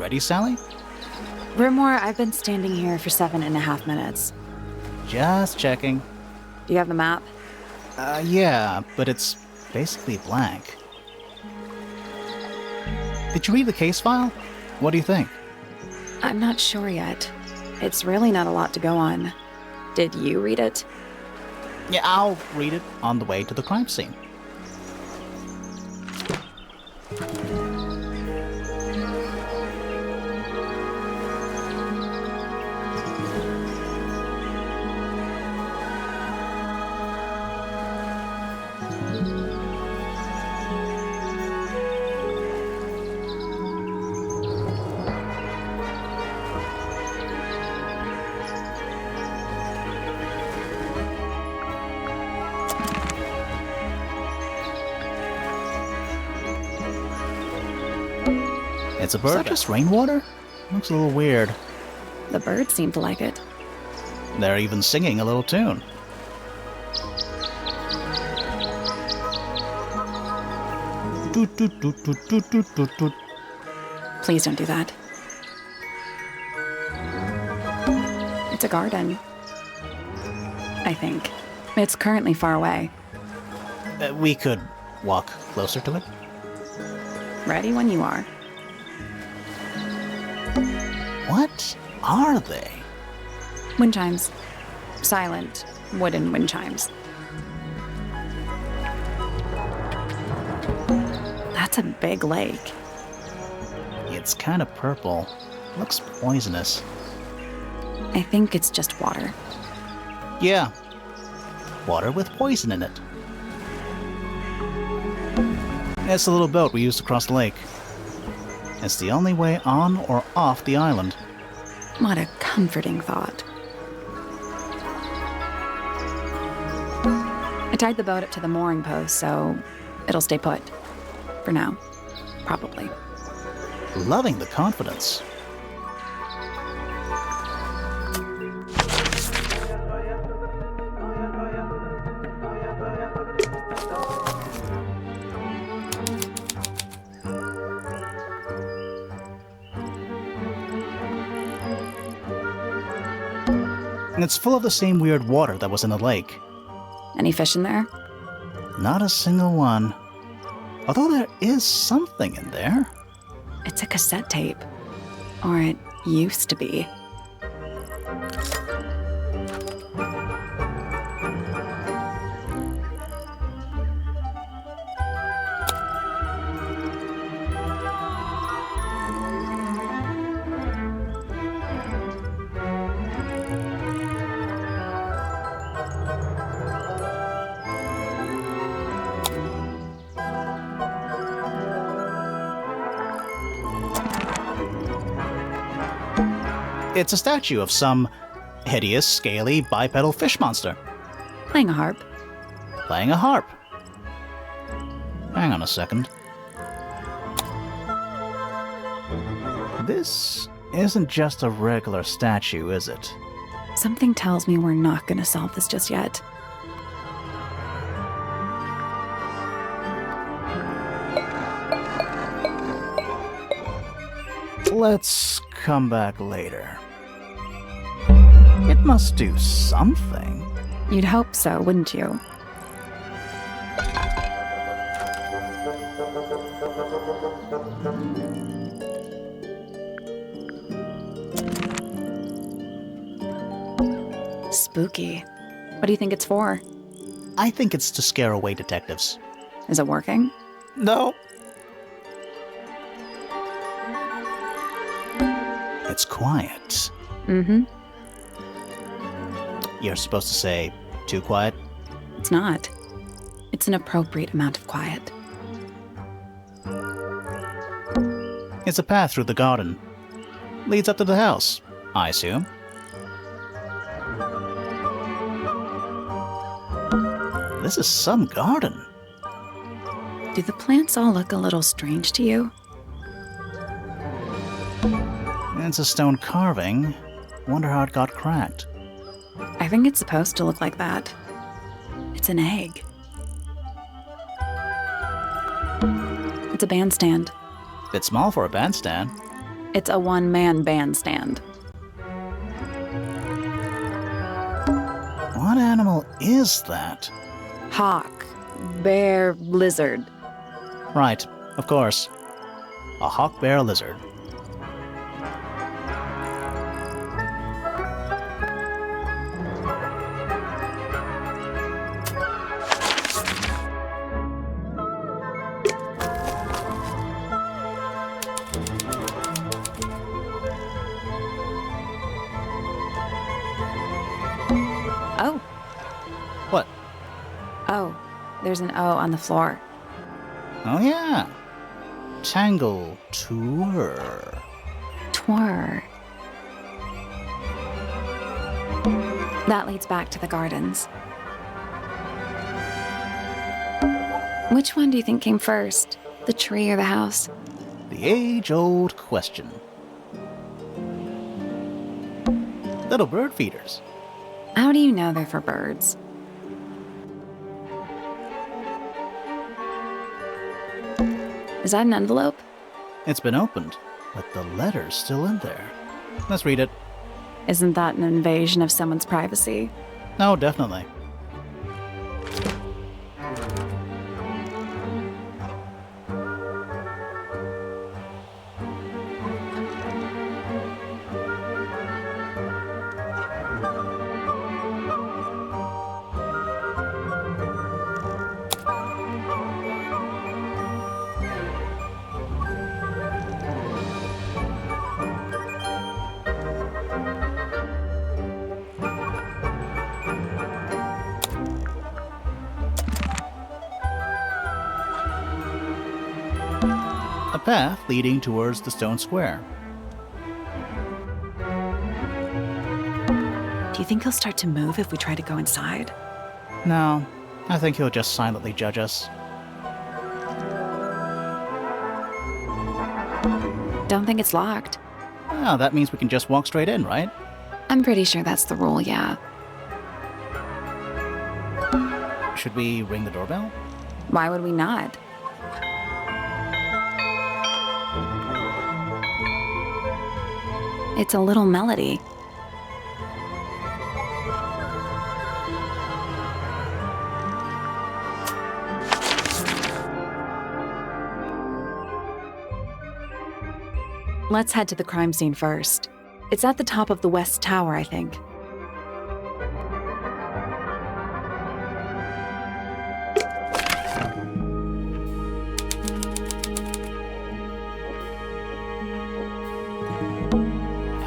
ready, Sally? Rumor, I've been standing here for 7.5 minutes. Just checking. Do you have the map? Yeah, but it's basically blank. Did you read the case file? What do you think? I'm not sure yet. It's really not a lot to go on. Did you read it? Yeah, I'll read it on the way to the crime scene. It's a bird. Is that just rainwater? Looks a little weird. The birds seem to like it. They're even singing a little tune. Toot, toot, toot, toot, toot, toot, toot, toot. Please don't do that. It's a garden. I think. It's currently far away. We could walk closer to it. Ready when you are. What are they? Wind chimes. Silent, wooden wind chimes. That's a big lake. It's kind of purple. Looks poisonous. I think it's just water. Yeah. Water with poison in it. It's the little boat we used to cross the lake. It's the only way on or off the island. What a comforting thought. I tied the boat up to the mooring post, so it'll stay put. For now. Probably. Loving the confidence. And it's full of the same weird water that was in the lake. Any fish in there? Not a single one. Although there is something in there. It's a cassette tape. Or it used to be. It's a statue of some hideous, scaly, bipedal fish monster. Playing a harp. Playing a harp. Hang on a second. This isn't just a regular statue, is it? Something tells me we're not going to solve this just yet. Let's come back later. It must do something. You'd hope so, wouldn't you? Spooky. What do you think it's for? I think it's to scare away detectives. Is it working? No. It's quiet. Mm-hmm. You're supposed to say, too quiet? It's not. It's an appropriate amount of quiet. It's a path through the garden. Leads up to the house, I assume. This is some garden. Do the plants all look a little strange to you? It's a stone carving. Wonder how it got cracked. I think it's supposed to look like that. It's an egg. It's a bandstand. Bit small for a bandstand. It's a one-man bandstand. What animal is that? Hawk, bear, lizard. Right, of course. A hawk bear lizard. Oh, What? oh, there's an O on the floor. Oh yeah. Tangle tour. Twir. That leads back to the gardens. Which one do you think came first? The tree or the house? The age-old question. Little bird feeders. How do you know they're for birds? Is that an envelope? It's been opened, but the letter's still in there. Let's read it. Isn't that an invasion of someone's privacy? No, definitely. A path leading towards the stone square. Do you think he'll start to move if we try to go inside? No, I think he'll just silently judge us. Don't think it's locked. Oh, that means we can just walk straight in, right? I'm pretty sure that's the rule, yeah. Should we ring the doorbell? Why would we not? It's a little melody. Let's head to the crime scene first. It's at the top of the west tower, I think.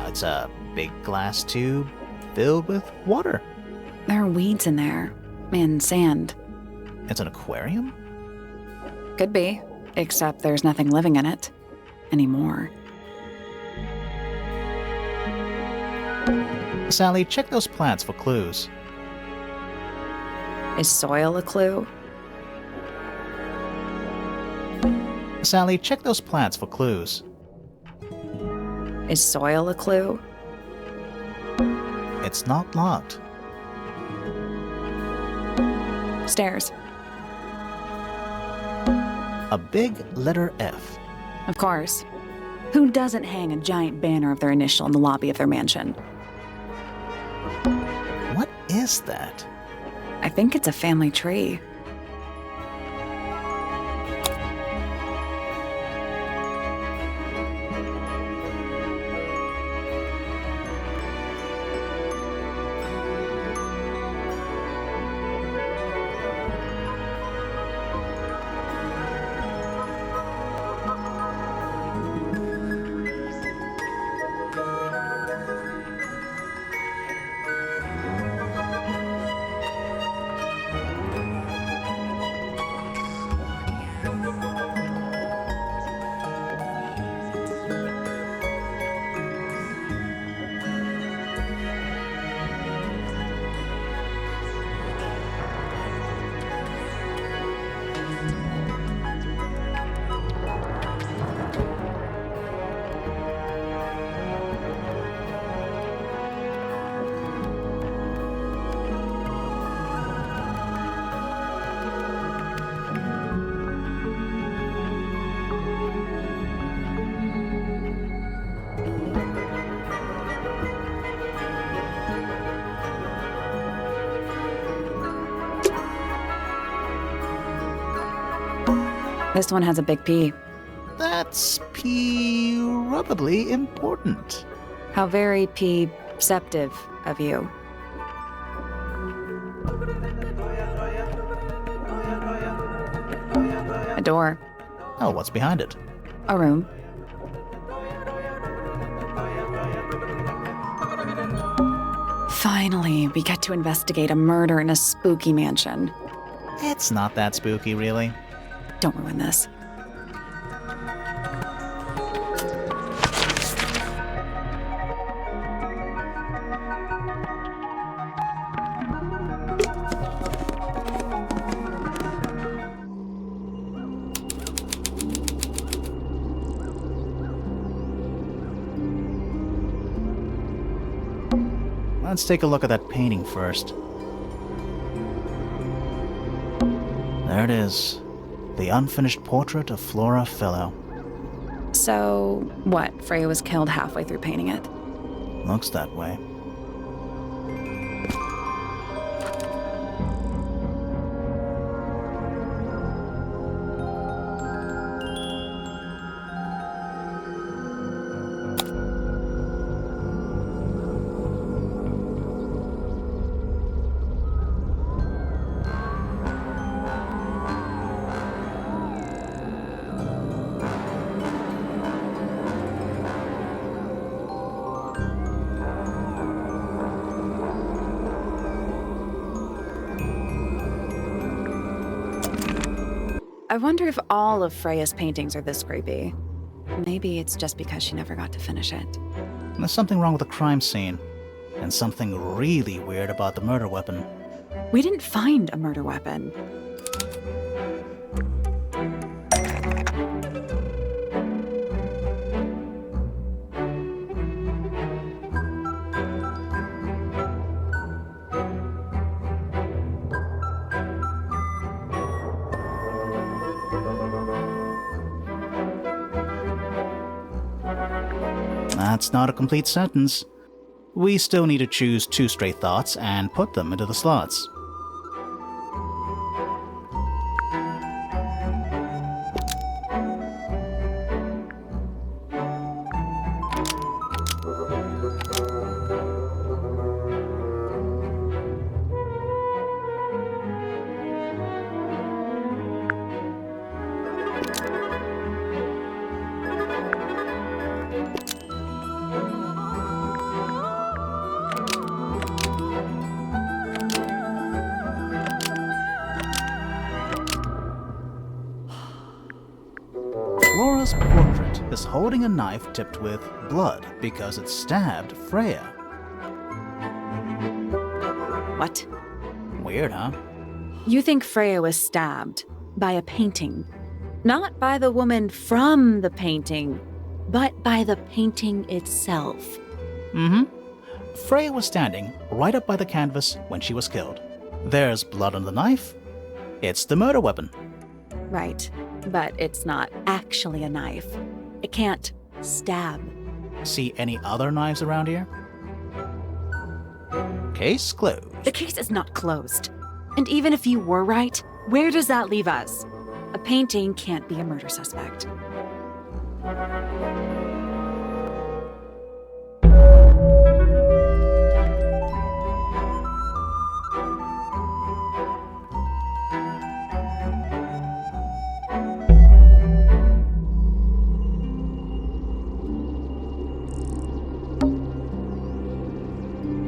It's a big glass tube filled with water. There are weeds in there. And sand. It's an aquarium? Could be. Except there's nothing living in it. Anymore. Sally, check those plants for clues. Is soil a clue? Sally, check those plants for clues. Is soil a clue? It's not locked. Stairs. A big letter F. Of course. Who doesn't hang a giant banner of their initial in the lobby of their mansion? What is that? I think it's a family tree. This one has a big P. That's probably important. How very perceptive of you. A door. Oh, what's behind it? A room. Finally, we get to investigate a murder in a spooky mansion. It's not that spooky, really. Don't ruin this. Let's take a look at that painting first. There it is. The unfinished portrait of Flora Felix. So, what? Freya was killed halfway through painting it? Looks that way. I wonder if all of Freya's paintings are this creepy. Maybe it's just because she never got to finish it. There's something wrong with the crime scene, and something really weird about the murder weapon. We didn't find a murder weapon. That's not a complete sentence. We still need to choose two straight thoughts and put them into the slots. Flora's portrait is holding a knife tipped with blood because it stabbed Freya. What? Weird, huh? You think Freya was stabbed by a painting? Not by the woman from the painting, but by the painting itself. Mm-hmm. Freya was standing right up by the canvas when she was killed. There's blood on the knife. It's the murder weapon. Right, but it's not actually a knife. It can't stab. See any other knives around here? Case closed. The case is not closed. And even if you were right, where does that leave us? A painting can't be a murder suspect.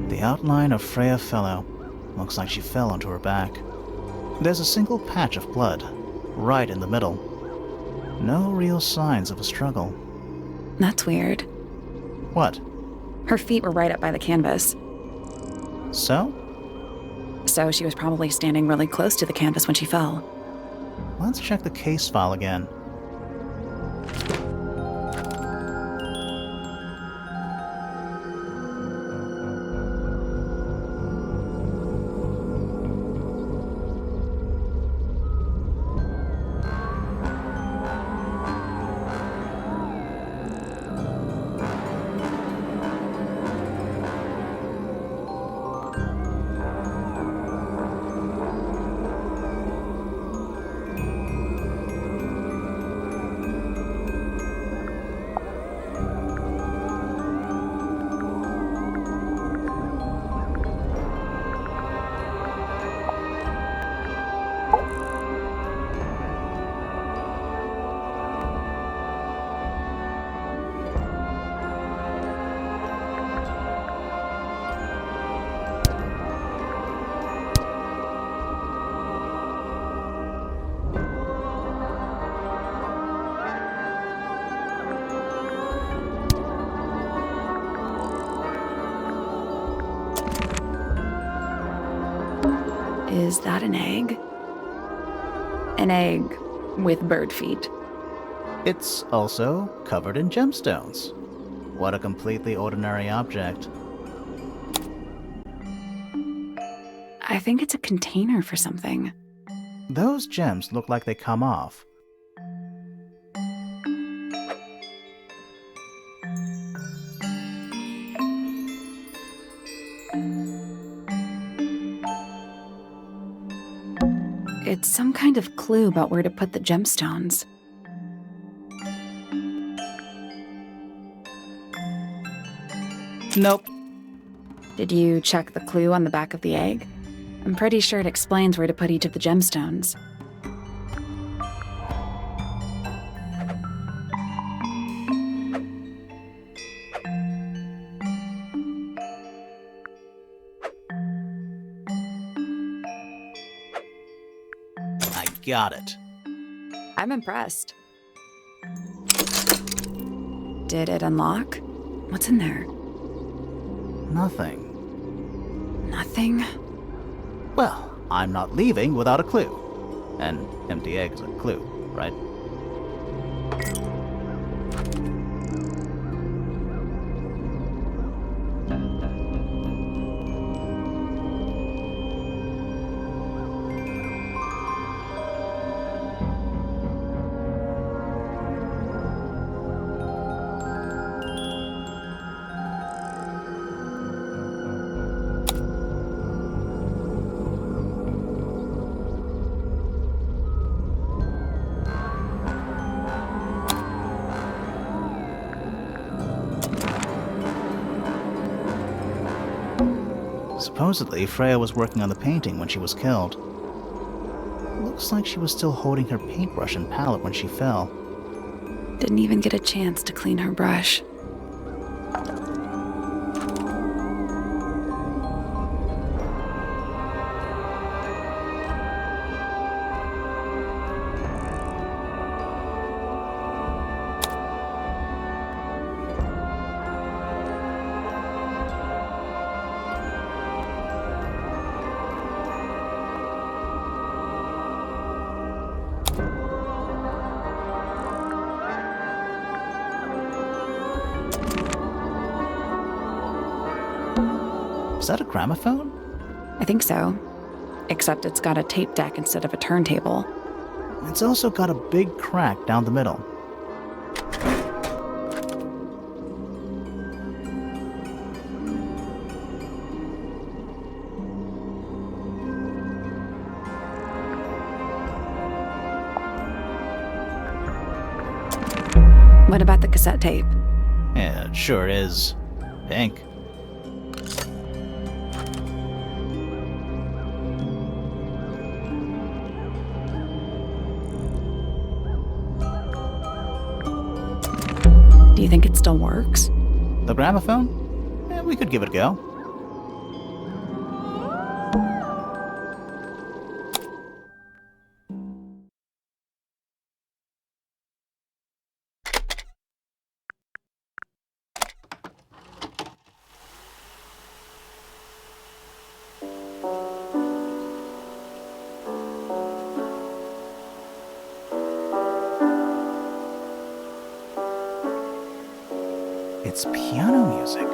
The outline of Freya Felix looks like she fell onto her back. There's a single patch of blood, right in the middle. No real signs of a struggle. That's weird. What? Her feet were right up by the canvas. So? So she was probably standing really close to the canvas when she fell. Let's check the case file again. Is that an egg? An egg with bird feet. It's also covered in gemstones. What a completely ordinary object. I think it's a container for something. Those gems look like they come off. It's some kind of clue about where to put the gemstones. Nope. Did you check the clue on the back of the egg? I'm pretty sure it explains where to put each of the gemstones. I got it. I'm impressed. Did it unlock? What's in there? Nothing. Nothing? Well, I'm not leaving without a clue. An empty egg is a clue, right? Supposedly, Freya was working on the painting when she was killed. Looks like she was still holding her paintbrush and palette when she fell. Didn't even get a chance to clean her brush. Is that a gramophone? I think so. Except it's got a tape deck instead of a turntable. It's also got a big crack down the middle. What about the cassette tape? Yeah, it sure is. Pink. Do you think it still works? The gramophone? Yeah, we could give it a go. It's piano music.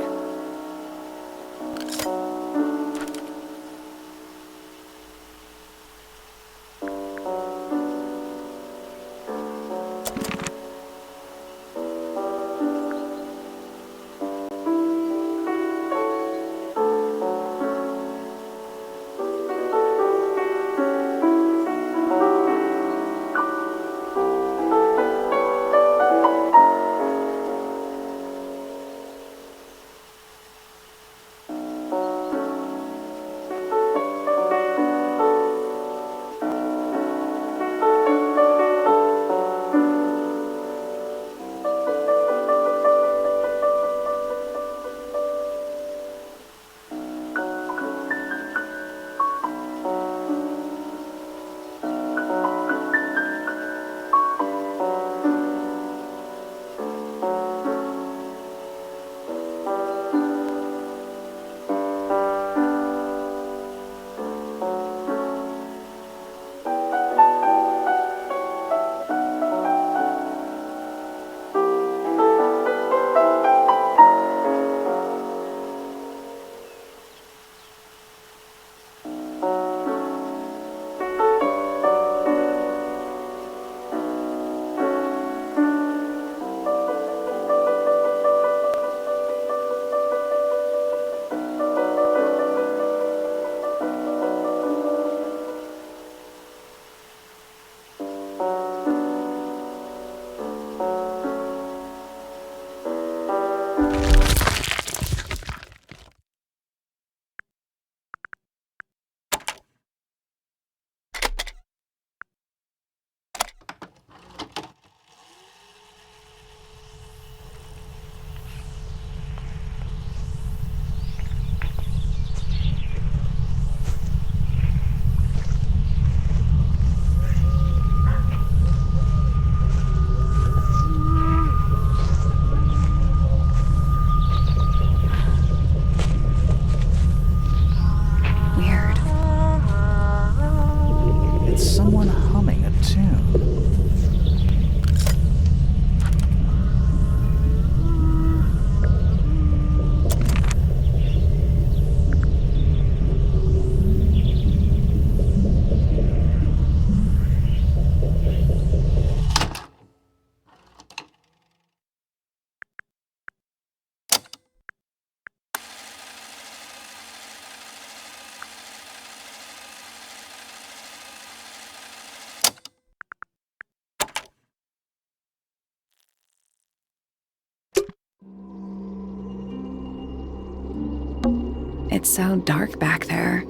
It's so dark back there.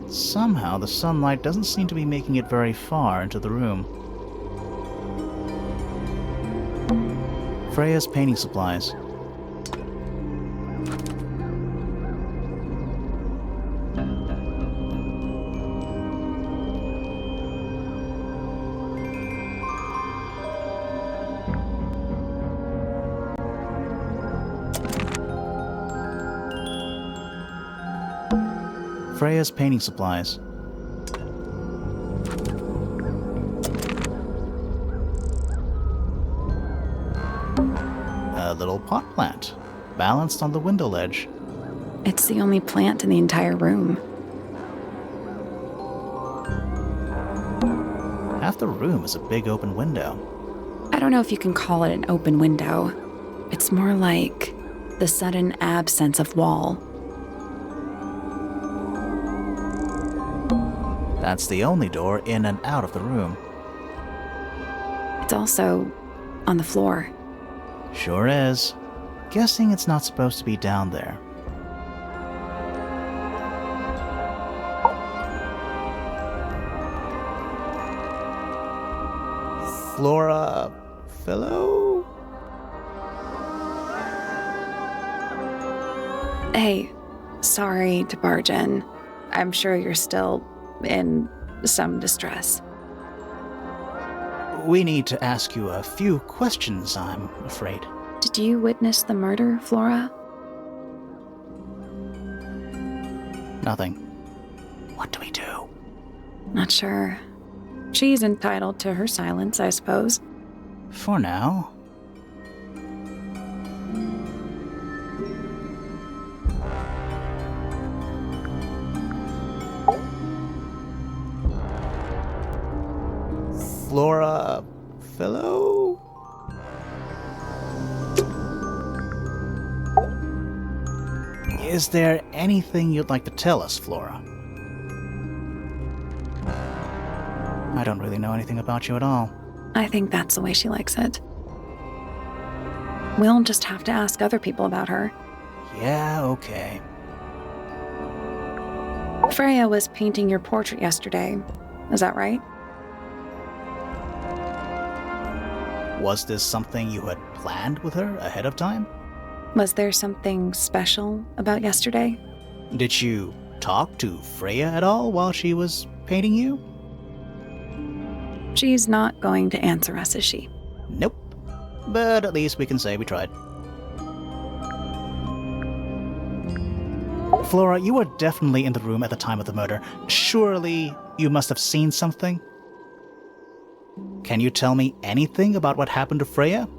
Somehow, the sunlight doesn't seem to be making it very far into the room. Freya's painting supplies. Freya's painting supplies. A little pot plant, balanced on the window ledge. It's the only plant in the entire room. Half the room is a big open window. I don't know if you can call it an open window. It's more like the sudden absence of wall. That's the only door in and out of the room. It's also on the floor. Sure is. Guessing it's not supposed to be down there. Flora Felix? Hey, sorry to barge in. I'm sure you're still in some distress. We need to ask you a few questions, I'm afraid. Did you witness the murder, Flora? Nothing. What do we do? Not sure. She's entitled to her silence, I suppose. For now. Flora Felix? Is there anything you'd like to tell us, Flora? I don't really know anything about you at all. I think that's the way she likes it. We'll just have to ask other people about her. Yeah, okay. Freya was painting your portrait yesterday. Is that right? Was this something you had planned with her ahead of time? Was there something special about yesterday? Did you talk to Freya at all while she was painting you? She's not going to answer us, is she? Nope. But at least we can say we tried. Flora, you were definitely in the room at the time of the murder. Surely you must have seen something? Can you tell me anything about what happened to Freya?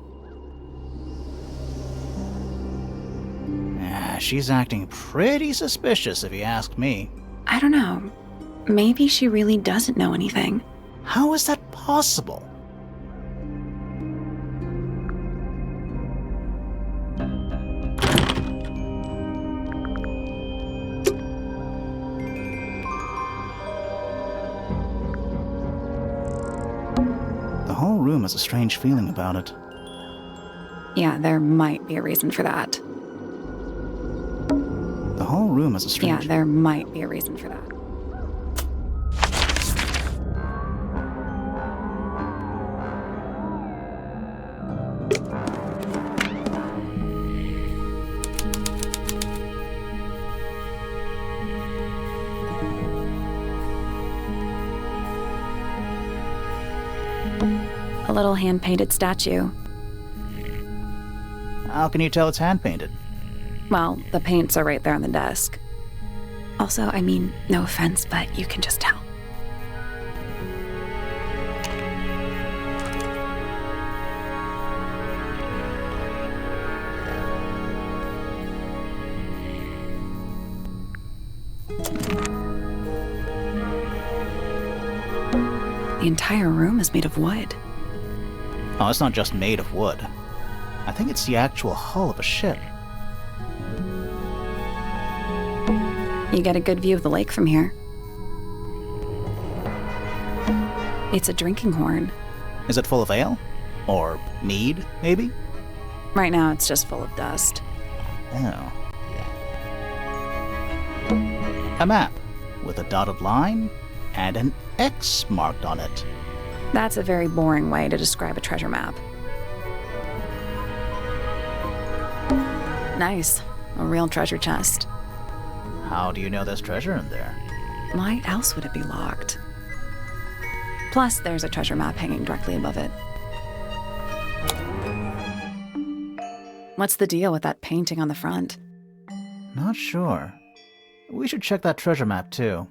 She's acting pretty suspicious if you ask me. I don't know. Maybe she really doesn't know anything. How is that possible? The whole room has a strange feeling about it. Yeah, there might be a reason for that. The whole room has a strange... Yeah, there might be a reason for that. A little hand-painted statue. How can you tell it's hand-painted? Well, the paints are right there on the desk. Also, I mean, no offense, but you can just tell. The entire room is made of wood. Oh, it's not just made of wood. I think it's the actual hull of a ship. You get a good view of the lake from here. It's a drinking horn. Is it full of ale? Or mead, maybe? Right now, it's just full of dust. Oh. A map with a dotted line and an X marked on it. That's a very boring way to describe a treasure map. Nice. A real treasure chest. How do you know there's treasure in there? Why else would it be locked? Plus, there's a treasure map hanging directly above it. What's the deal with that painting on the front? Not sure. We should check that treasure map too.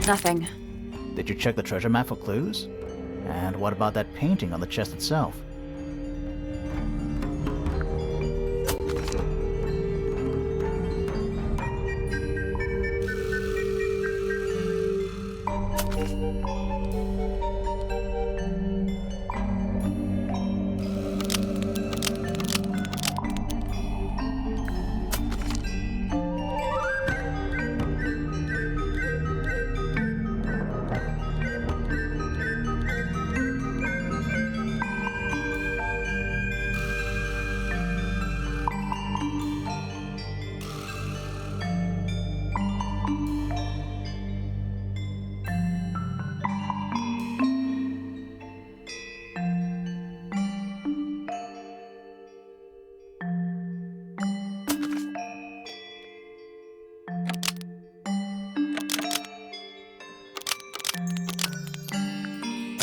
Nothing. Did you check the treasure map for clues? And what about that painting on the chest itself?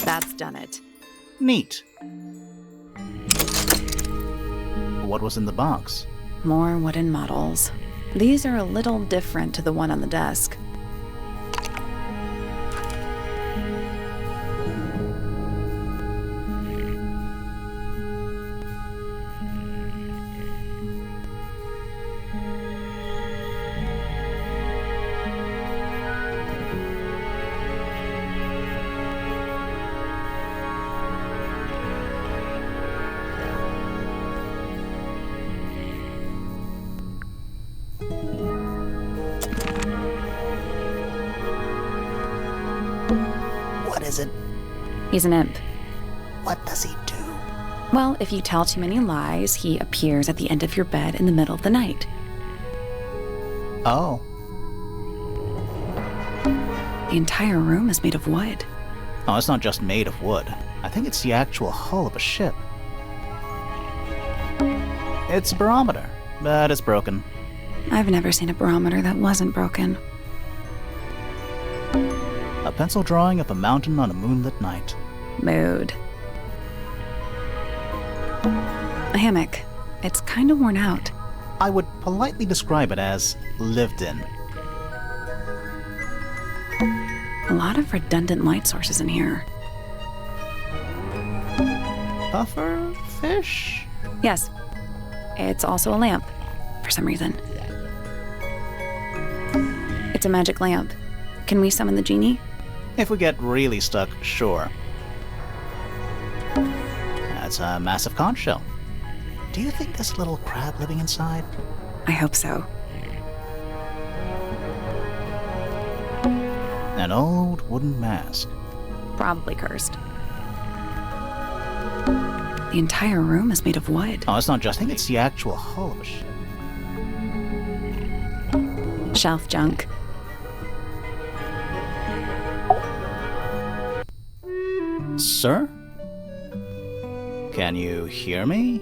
That's done it. Neat. What was in the box? More wooden models. These are a little different to the one on the desk. What is it? He's an imp. What does he do? Well, if you tell too many lies, he appears at the end of your bed in the middle of the night. Oh. The entire room is made of wood. Oh, it's not just made of wood. I think it's the actual hull of a ship. It's a barometer, but it's broken. I've never seen a barometer that wasn't broken. A pencil drawing of a mountain on a moonlit night. Mood. A hammock. It's kind of worn out. I would politely describe it as lived in. A lot of redundant light sources in here. Puffer fish? Yes. It's also a lamp, for some reason. It's a magic lamp. Can we summon the genie? If we get really stuck, sure. That's a massive conch shell. Do you think there's a little crab living inside? I hope so. An old wooden mask. Probably cursed. The entire room is made of wood. Oh, it's not just. I think it's the actual hull of a ship. Shelf junk. Sir? Can you hear me?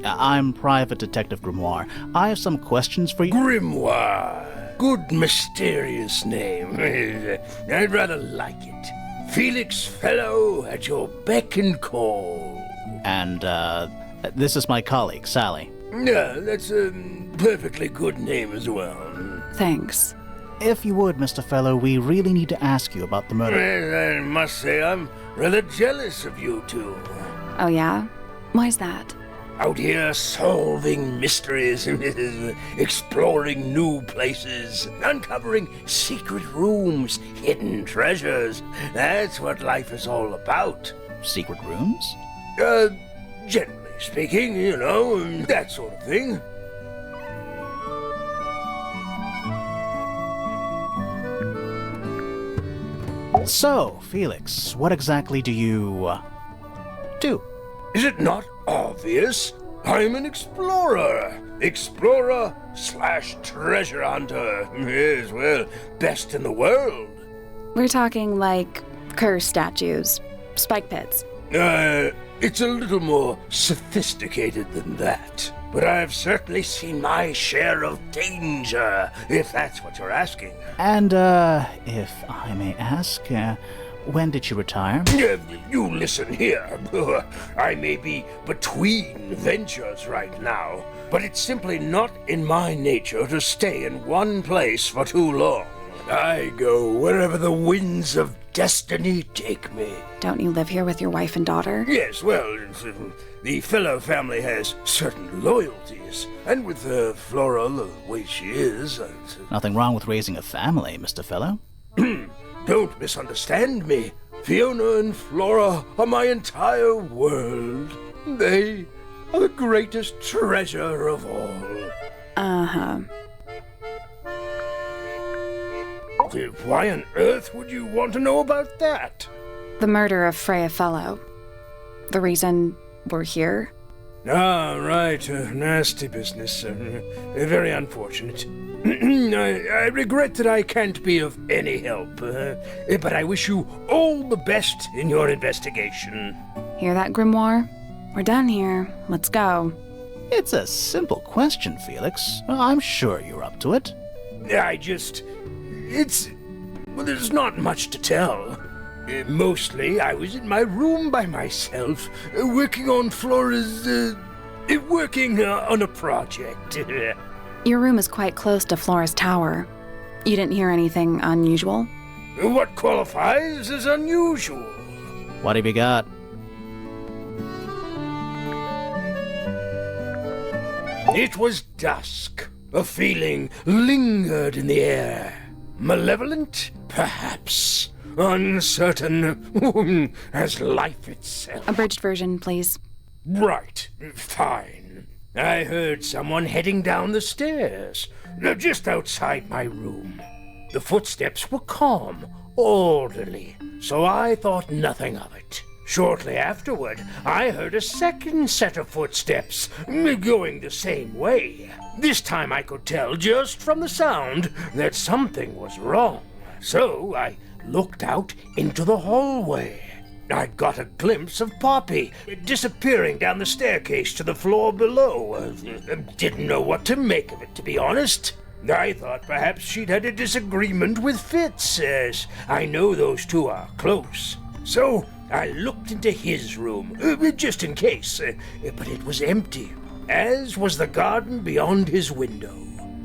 I'm Private Detective Grimoire. I have some questions for you. Grimoire. Good mysterious name. I'd rather like it. Felix Fellow at your beck and call. And, this is my colleague, Sally. Yeah, that's a perfectly good name as well. Thanks. If you would, Mr. Fellow, we really need to ask you about the murder. Well, I must say I'm rather jealous of you two. Oh, yeah? Why's that? Out here solving mysteries, exploring new places, uncovering secret rooms, hidden treasures. That's what life is all about. Secret rooms? Generally speaking, that sort of thing. So, Felix, what exactly do you, do? Is it not obvious? I'm an explorer. Explorer/treasure hunter. Yes, well, best in the world. We're talking like curse statues, spike pits. It's a little more sophisticated than that. But I've certainly seen my share of danger, if that's what you're asking. And, if I may ask, when did you retire? You listen here. I may be between ventures right now, but it's simply not in my nature to stay in one place for too long. I go wherever the winds of destiny take me. Don't you live here with your wife and daughter? Yes, well, the Fellow family has certain loyalties, and with Flora the way she is... Nothing wrong with raising a family, Mr. Fellow. Don't misunderstand me. Fiona and Flora are my entire world. They are the greatest treasure of all. Uh-huh. Why on earth would you want to know about that? The murder of Freya Fellow. The reason we're here? Ah, right. Nasty business. Very unfortunate. I regret that I can't be of any help, but I wish you all the best in your investigation. Hear that, Grimoire? We're done here. Let's go. It's a simple question, Felix. I'm sure you're up to it. There's not much to tell. Mostly, I was in my room by myself, working on Flora's, working on a project. Your room is quite close to Flora's tower. You didn't hear anything unusual? What qualifies as unusual? What have you got? It was dusk. A feeling lingered in the air. Malevolent, perhaps. Uncertain as life itself. Abridged version, please. Right, fine. I heard someone heading down the stairs, just outside my room. The footsteps were calm, orderly, so I thought nothing of it. Shortly afterward, I heard a second set of footsteps, going the same way. This time I could tell just from the sound that something was wrong. So I looked out into the hallway. I got a glimpse of Poppy disappearing down the staircase to the floor below. Didn't know what to make of it, to be honest. I thought perhaps she'd had a disagreement with Fitz, as I know those two are close. So I looked into his room, just in case, but it was empty, as was the garden beyond his window.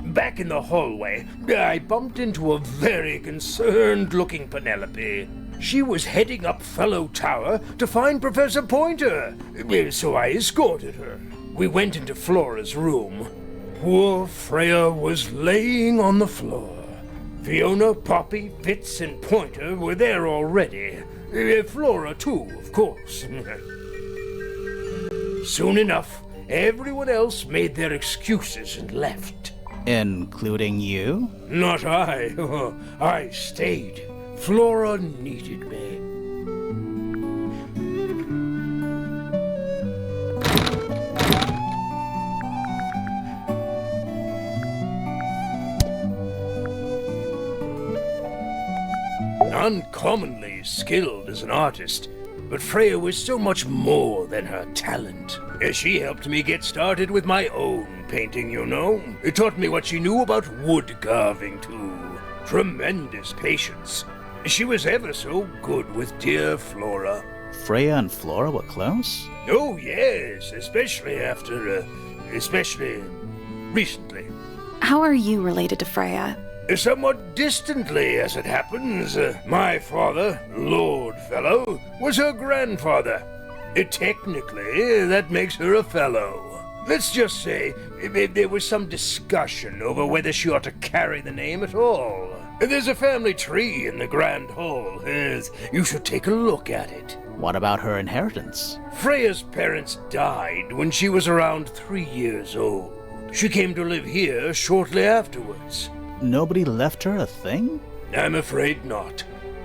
Back in the hallway, I bumped into a very concerned-looking Penelope. She was heading up Fellow Tower to find Professor Pointer, so I escorted her. We went into Flora's room. Poor Freya was laying on the floor. Fiona, Poppy, Fitz, and Pointer were there already. Flora, too, of course. Soon enough, everyone else made their excuses and left. Including you? Not I. I stayed. Flora needed me. Uncommonly skilled as an artist, but Freya was so much more than her talent. She helped me get started with my own painting, you know. It taught me what she knew about wood carving, too. Tremendous patience. She was ever so good with dear Flora. Freya and Flora were close? Oh, yes, especially after especially recently. How are you related to Freya? Somewhat distantly, as it happens. My father, Lord Fellow, was her grandfather. Technically, that makes her a fellow. Let's just say there was some discussion over whether she ought to carry the name at all. There's a family tree in the Grand Hall. You should take a look at it. What about her inheritance? Freya's parents died when she was around 3 years old. She came to live here shortly afterwards. Nobody left her a thing? I'm afraid not.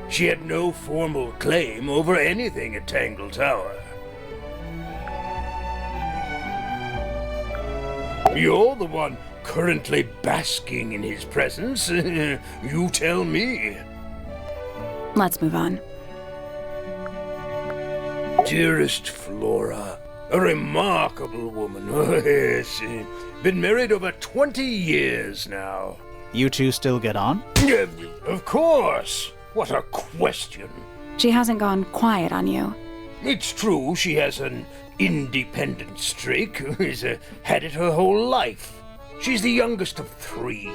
She had no formal claim over anything at Tangle Tower. You're the one currently basking in his presence. You tell me. Let's move on. Dearest Flora, a remarkable woman. Yes, been married over 20 years now. You two still get on? Of course. What a question. She hasn't gone quiet on you. It's true she has an independent streak. She's had it her whole life. She's the youngest of 3.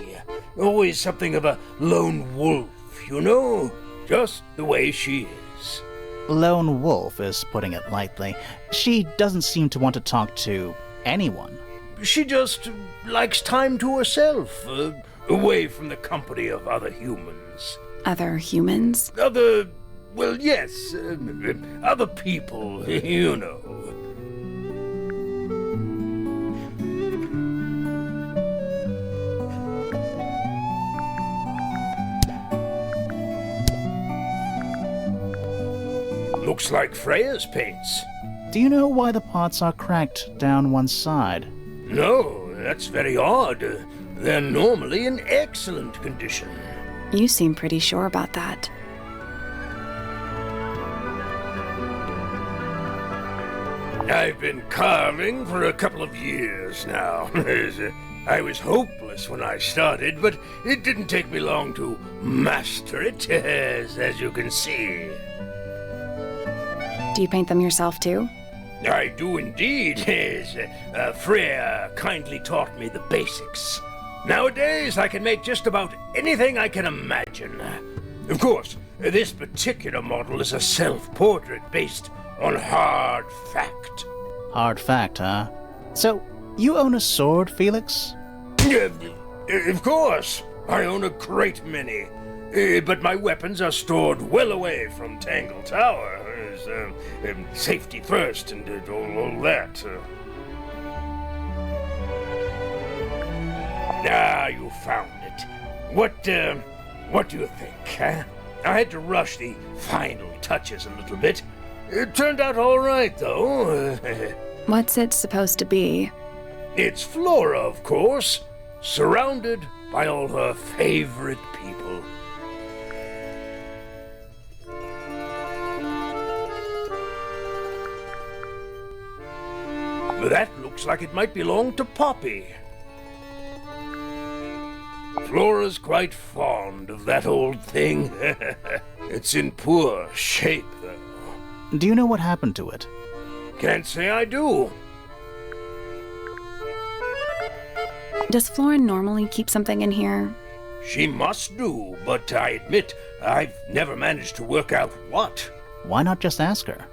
Always something of a lone wolf, you know? Just the way she is. Lone wolf is putting it lightly. She doesn't seem to want to talk to anyone. She just likes time to herself, away from the company of other humans. Other humans? Well, yes, other people, you know. Looks like Freya's paints. Do you know why the pots are cracked down one side? No, that's very odd. They're normally in excellent condition. You seem pretty sure about that. I've been carving for a couple of years now. I was hopeless when I started, but it didn't take me long to master it, as you can see. Do you paint them yourself too? I do indeed. Freya kindly taught me the basics. Nowadays, I can make just about anything I can imagine. Of course, this particular model is a self-portrait based on hard fact. Hard fact, huh? So, you own a sword, Felix? Of course. I own a great many. But my weapons are stored well away from Tangle Tower. Safety first and all that. You found it. What do you think, huh? I had to rush the final touches a little bit. It turned out all right, though. What's it supposed to be? It's Flora, of course, surrounded by all her favorite people. That looks like it might belong to Poppy. Flora's quite fond of that old thing. It's in poor shape, though. Do you know what happened to it? Can't say I do. Does Flora normally keep something in here? She must do, but I admit I've never managed to work out what. Why not just ask her?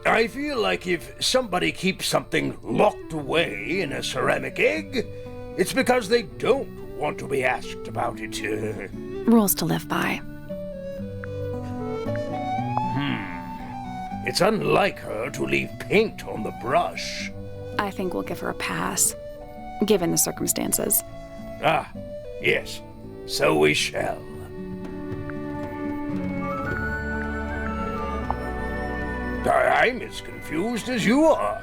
I feel like if somebody keeps something locked away in a ceramic egg, it's because they don't want to be asked about it. Rules to live by. It's unlike her to leave paint on the brush. I think we'll give her a pass, given the circumstances. Ah, yes, so we shall. I'm as confused as you are.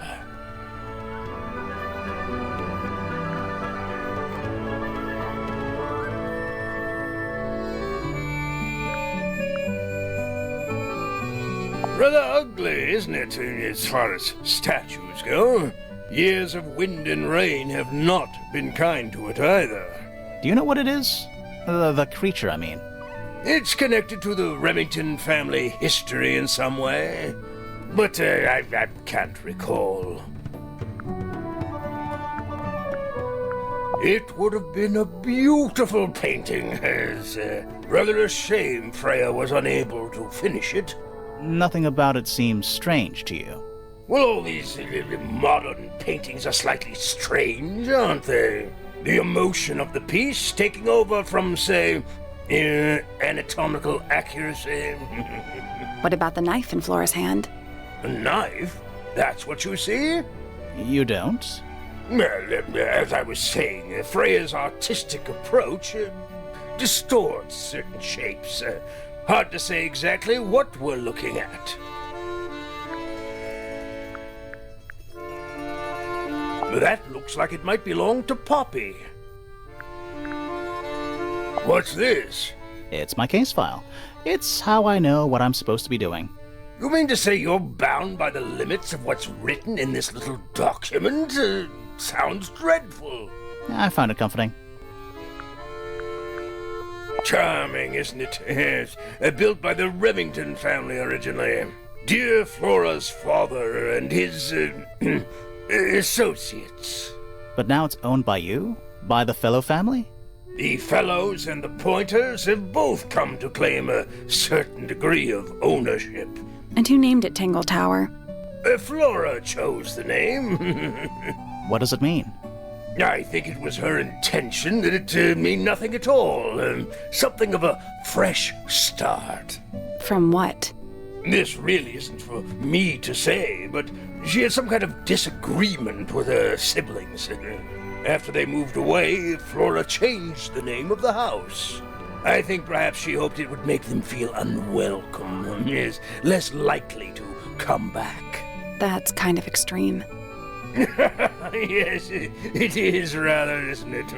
Rather ugly, isn't it, as far as statues go? Years of wind and rain have not been kind to it either. Do you know what it is? The creature, I mean. It's connected to the Remington family history in some way, but I can't recall. It would have been a beautiful painting. It's rather a shame Freya was unable to finish it. Nothing about it seems strange to you. Well, all these modern paintings are slightly strange, aren't they? The emotion of the piece taking over from, say, anatomical accuracy. What about the knife in Flora's hand? A knife? That's what you see? You don't? Well, as I was saying, Freya's artistic approach distorts certain shapes. Hard to say exactly what we're looking at. That looks like it might belong to Poppy. What's this? It's my case file. It's how I know what I'm supposed to be doing. You mean to say you're bound by the limits of what's written in this little document? Sounds dreadful. I found it comforting. Charming, isn't it? Yes. Built by the Remington family originally. Dear Flora's father and his associates. But now it's owned by you? By the Fellow family? The Fellows and the Pointers have both come to claim a certain degree of ownership. And who named it Tangle Tower? Flora chose the name. What does it mean? I think it was her intention that it mean nothing at all. Something of a fresh start. From what? This really isn't for me to say, but she had some kind of disagreement with her siblings. After they moved away, Flora changed the name of the house. I think perhaps she hoped it would make them feel unwelcome, yes, less likely to come back. That's kind of extreme. Yes, it is rather, isn't it?